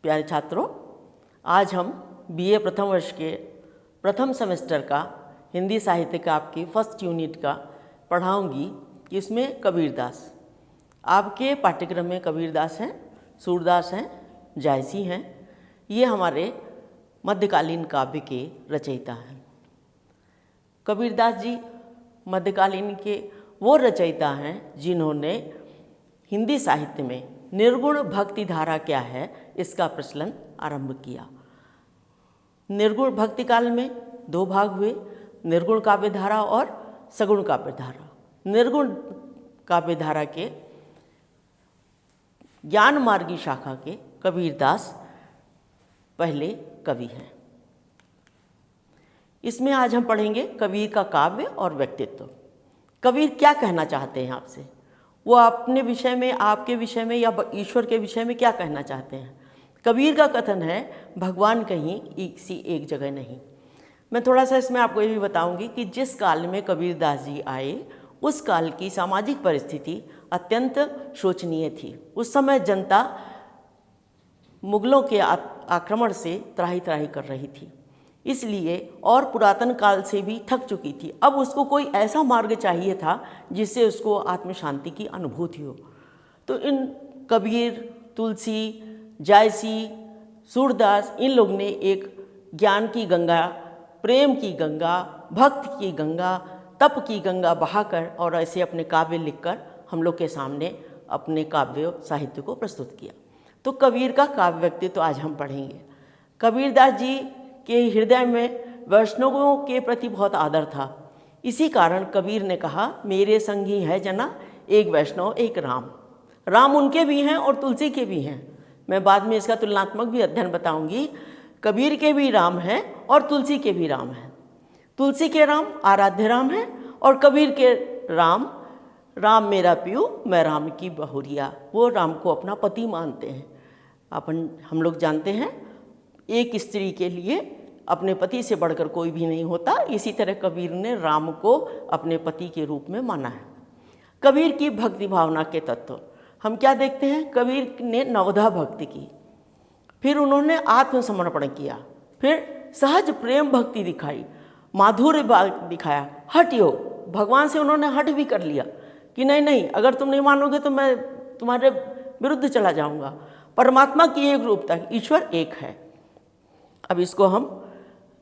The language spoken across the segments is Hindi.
प्यारे छात्रों, आज हम बीए प्रथम वर्ष के प्रथम सेमेस्टर का हिंदी साहित्य का आपकी फर्स्ट यूनिट का पढ़ाऊंगी कि इसमें कबीरदास। आपके पाठ्यक्रम में कबीरदास हैं, सूरदास हैं, जायसी हैं। ये हमारे मध्यकालीन काव्य के रचयिता हैं। कबीरदास जी मध्यकालीन के वो रचयिता हैं जिन्होंने हिंदी साहित्य में निर्गुण भक्ति धारा क्या है इसका प्रचलन आरंभ किया। निर्गुण भक्ति काल में दो भाग हुए, निर्गुण काव्य धारा और सगुण काव्य धारा। निर्गुण काव्य धारा के ज्ञान मार्गी शाखा के कबीरदास पहले कवि हैं। इसमें आज हम पढ़ेंगे कबीर का काव्य और व्यक्तित्व। कबीर क्या कहना चाहते हैं आपसे, वो अपने विषय में, आपके विषय में या ईश्वर के विषय में क्या कहना चाहते हैं। कबीर का कथन है, भगवान कहीं एक जगह नहीं। मैं थोड़ा सा इसमें आपको ये भी बताऊंगी कि जिस काल में कबीरदास जी आए उस काल की सामाजिक परिस्थिति अत्यंत शोचनीय थी। उस समय जनता मुगलों के आक्रमण से त्राही त्राही कर रही थी, इसलिए और पुरातन काल से भी थक चुकी थी। अब उसको कोई ऐसा मार्ग चाहिए था जिससे उसको आत्म शांति की अनुभूति हो। तो इन कबीर, तुलसी, जायसी, सूरदास, इन लोग ने एक ज्ञान की गंगा, प्रेम की गंगा, भक्त की गंगा, तप की गंगा बहाकर और ऐसे अपने काव्य लिखकर हम लोग के सामने अपने काव्य साहित्य को प्रस्तुत किया। तो कबीर का काव्य व्यक्तित्व तो आज हम पढ़ेंगे। कबीरदास जी के हृदय में वैष्णवों के प्रति बहुत आदर था। इसी कारण कबीर ने कहा, मेरे संगी है जना एक वैष्णव एक राम। राम उनके भी हैं और तुलसी के भी हैं। मैं बाद में इसका तुलनात्मक भी अध्ययन बताऊंगी। कबीर के भी राम हैं और तुलसी के भी राम हैं। तुलसी के राम आराध्य राम हैं और कबीर के राम, राम मेरा पियू मैं राम की बहुरिया, वो राम को अपना पति मानते हैं। हम लोग जानते हैं एक स्त्री के लिए अपने पति से बढ़कर कोई भी नहीं होता। इसी तरह कबीर ने राम को अपने पति के रूप में माना है। कबीर की भक्ति भावना के तत्व हम क्या देखते हैं। कबीर ने नवधा भक्ति की, फिर उन्होंने आत्मसमर्पण किया, फिर सहज प्रेम भक्ति दिखाई, माधुर्य दिखाया, हठ योग, भगवान से उन्होंने हठ भी कर लिया कि नहीं नहीं, अगर तुम नहीं मानोगे तो मैं तुम्हारे विरुद्ध चला जाऊंगा। परमात्मा की एक रूपता, ईश्वर एक है। अब इसको हम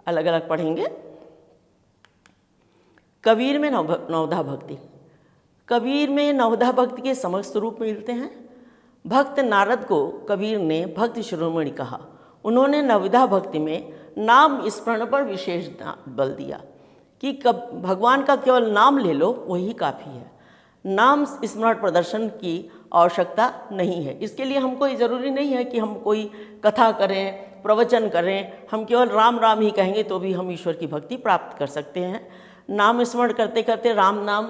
अलग अलग पढ़ेंगे। कबीर में नवधा भक्ति। कबीर में नवधा भक्ति के समस्त रूप मिलते हैं। भक्त नारद को कबीर ने भक्ति शिरोमणि कहा। उन्होंने नवधा भक्ति में नाम स्मरण पर विशेष बल दिया कि भगवान का केवल नाम ले लो वही काफ़ी है। नाम स्मरण प्रदर्शन की आवश्यकता नहीं है। इसके लिए हमको ज़रूरी नहीं है कि हम कोई कथा करें, प्रवचन करें। हम केवल राम राम ही कहेंगे तो भी हम ईश्वर की भक्ति प्राप्त कर सकते हैं। नाम स्मरण करते करते, राम नाम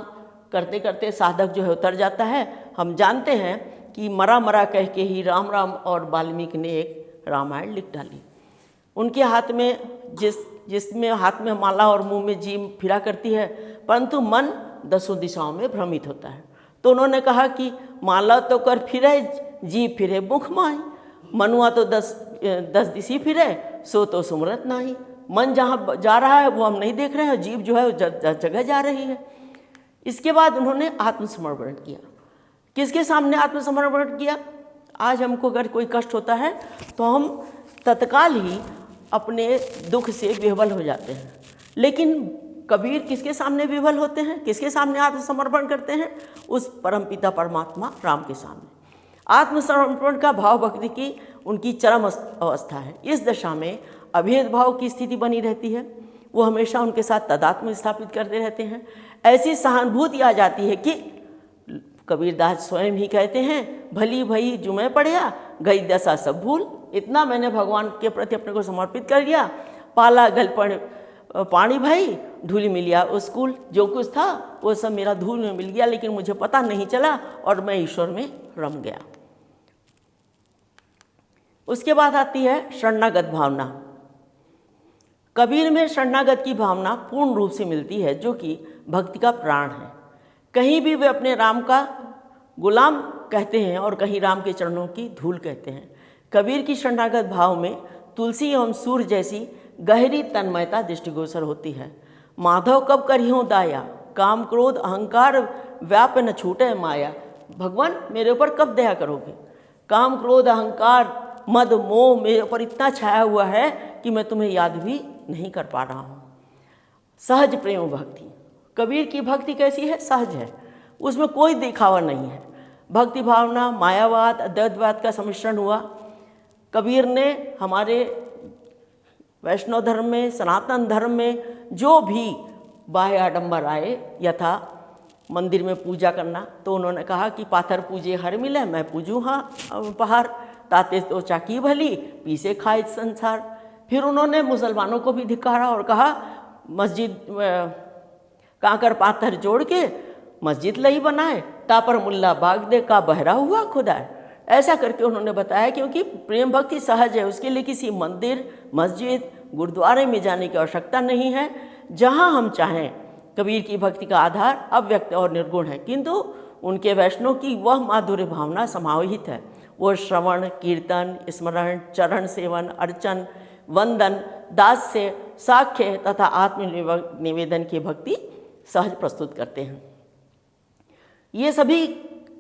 करते करते साधक जो है उतर जाता है। हम जानते हैं कि मरा मरा कह के ही राम राम और वाल्मीकि ने एक रामायण लिख डाली। उनके हाथ में जिसमें हाथ में माला और मुंह में जीभ फिरा करती है, परंतु मन दसों दिशाओं में भ्रमित होता है। तो उन्होंने कहा कि माला तो कर फिरे, जीभ फिरे मुख माही, मनुआ तो दस दिशी फिरे, सो तो सुमरत नाही। मन जहाँ जा रहा है वो हम नहीं देख रहे हैं, जीभ जो है वो जगह जा रही है। इसके बाद उन्होंने आत्मसमर्पण किया। किसके सामने आत्मसमर्पण किया। आज हमको अगर कोई कष्ट होता है तो हम तत्काल ही अपने दुख से विह्वल हो जाते हैं, लेकिन कबीर किसके सामने विह्वल होते हैं, किसके सामने आत्मसमर्पण करते हैं। उस परमपिता परमात्मा राम के सामने। आत्मसमर्पण का भाव भक्ति की उनकी चरम अवस्था है। इस दशा में अभेद भाव की स्थिति बनी रहती है। वो हमेशा उनके साथ तदात्म स्थापित करते रहते हैं। ऐसी सहानुभूति आ जाती है कि कबीरदास स्वयं ही कहते हैं, भली भई जुमे पड़िया गई दशा सब भूल। इतना मैंने भगवान के प्रति अपने को समर्पित कर लिया, पाला गल पानी भाई धूल मिलिया उसकूल। जो कुछ था वो सब मेरा धूल में मिल गया, लेकिन मुझे पता नहीं चला और मैं ईश्वर में रम गया। उसके बाद आती है शरणागत भावना। कबीर में शरणागत की भावना पूर्ण रूप से मिलती है, जो कि भक्ति का प्राण है। कहीं भी वे अपने राम का गुलाम कहते हैं और कहीं राम के चरणों की धूल कहते हैं। कबीर की शरणागत भाव में तुलसी एवं सूर्य जैसी गहरी तन्मयता दृष्टिगोचर होती है। माधव कब करियों दाया, काम क्रोध अहंकार व्याप न छूटे माया। भगवान मेरे ऊपर कब दया करोगे? काम क्रोध अहंकार मद मोह मेरे ऊपर इतना छाया हुआ है कि मैं तुम्हें याद भी नहीं कर पा रहा हूँ। सहज प्रेम भक्ति, कबीर की भक्ति कैसी है? सहज है, उसमें कोई दिखावा नहीं है। भक्ति भावना मायावाद अद्वैतवाद का सम्मिश्रण हुआ। कबीर ने हमारे वैष्णव धर्म में, सनातन धर्म में जो भी बाह्य आडंबर आए, यथा मंदिर में पूजा करना, तो उन्होंने कहा कि पाथर पूजे हर मिले, मैं पूजूँ हाँ पहाड़, ताते तो चाकी भली पीसे खाए संसार। फिर उन्होंने मुसलमानों को भी धिक्कारा और कहा मस्जिद कांकर पाथर जोड़ के मस्जिद लई बनाए, तापर मुल्ला बाग दे का बहरा हुआ खुदा है। ऐसा करके उन्होंने बताया क्योंकि प्रेम भक्ति सहज है, उसके लिए किसी मंदिर मस्जिद गुरुद्वारे में जाने की आवश्यकता नहीं है। जहाँ हम चाहें, कबीर की भक्ति का आधार अव्यक्त और निर्गुण है, किंतु उनके वैष्णव की वह माधुर्य भावना समाहित है। वो श्रवण कीर्तन स्मरण चरण सेवन अर्चन वंदन दास्य साख्य तथा आत्म निवेदन की भक्ति सहज प्रस्तुत करते हैं। ये सभी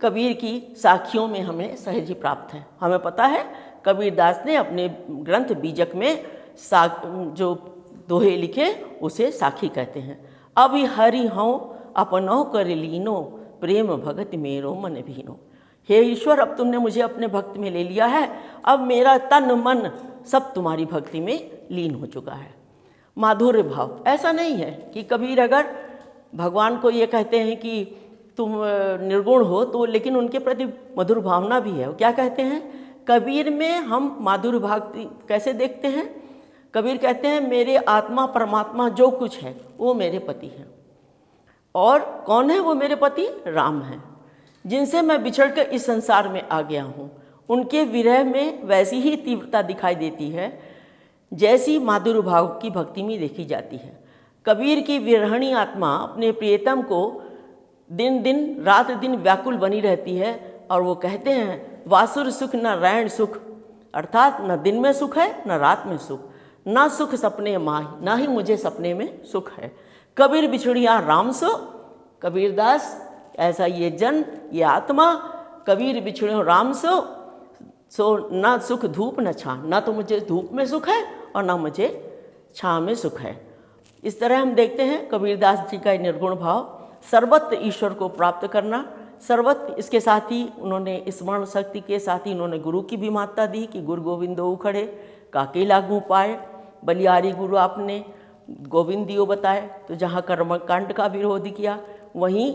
कबीर की साखियों में हमें सहज ही प्राप्त है। हमें पता है कबीरदास ने अपने ग्रंथ बीजक में जो दोहे लिखे उसे साखी कहते हैं। अभी हरि हूँ अपनों कर लीनो प्रेम भगत मेरो मन भीनो। हे ईश्वर, अब तुमने मुझे अपने भक्ति में ले लिया है, अब मेरा तन मन सब तुम्हारी भक्ति में लीन हो चुका है। माधुर्य भाव, ऐसा नहीं है कि कबीर अगर भगवान को ये कहते हैं कि तुम निर्गुण हो तो, लेकिन उनके प्रति मधुर भावना भी है। वो क्या कहते हैं? कबीर में हम माधुर्य भक्ति कैसे देखते हैं? कबीर कहते हैं मेरे आत्मा परमात्मा जो कुछ है वो मेरे पति हैं। और कौन है वो मेरे पति? राम हैं, जिनसे मैं बिछड़कर इस संसार में आ गया हूँ। उनके विरह में वैसी ही तीव्रता दिखाई देती है जैसी माधुर्य भाव की भक्ति में देखी जाती है। कबीर की विरहणी आत्मा अपने प्रियतम को दिन दिन रात दिन व्याकुल बनी रहती है। और वो कहते हैं वासुर सुख न रैण सुख, अर्थात न दिन में सुख है न रात में सुख, न सुख सपने माही, ना ही मुझे सपने में सुख है। कबीर बिछड़िया राम सो, कबीरदास ऐसा ये जन ये आत्मा, कबीर बिछड़ियो राम सो ना सुख धूप न छां, ना तो मुझे धूप में सुख है और ना मुझे छां में सुख है। इस तरह हम देखते हैं कबीरदास जी का निर्गुण भाव, सर्वत्र ईश्वर को प्राप्त करना, सर्वत्र। इसके साथ ही उन्होंने स्मरण शक्ति के साथ ही उन्होंने गुरु की भी महत्ता दी कि गुरु गोविंदो उखड़े काके लागू पाए, बलियारी गुरु आपने गोविंद दियो बताए। तो जहाँ कर्मकांड का विरोध किया, वहीं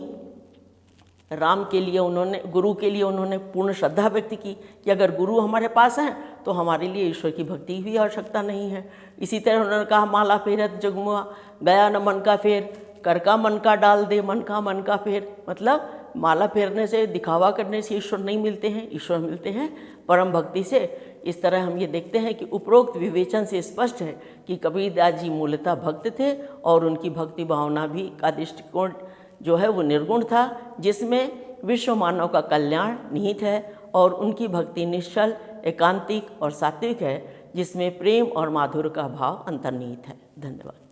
राम के लिए उन्होंने, गुरु के लिए उन्होंने पूर्ण श्रद्धा व्यक्त की कि अगर गुरु हमारे पास हैं तो हमारे लिए ईश्वर की भक्ति की भी आवश्यकता नहीं है। इसी तरह उन्होंने कहा माला फेरत जगमुआ गया न मन का फेर, कर का मन का डाल दे मन का फेर। मतलब माला फेरने से, दिखावा करने से ईश्वर नहीं मिलते हैं, ईश्वर मिलते हैं परम भक्ति से। इस तरह हम ये देखते हैं कि उपरोक्त विवेचन से स्पष्ट है कि कबीरदास जी मूलतः भक्त थे और उनकी भक्ति भावना भी का दृष्टिकोण जो है वो निर्गुण था, जिसमें विश्व मानव का कल्याण निहित है। और उनकी भक्ति निश्चल एकांतिक और सात्विक है, जिसमें प्रेम और माधुर्य का भाव अंतर्निहित है। धन्यवाद।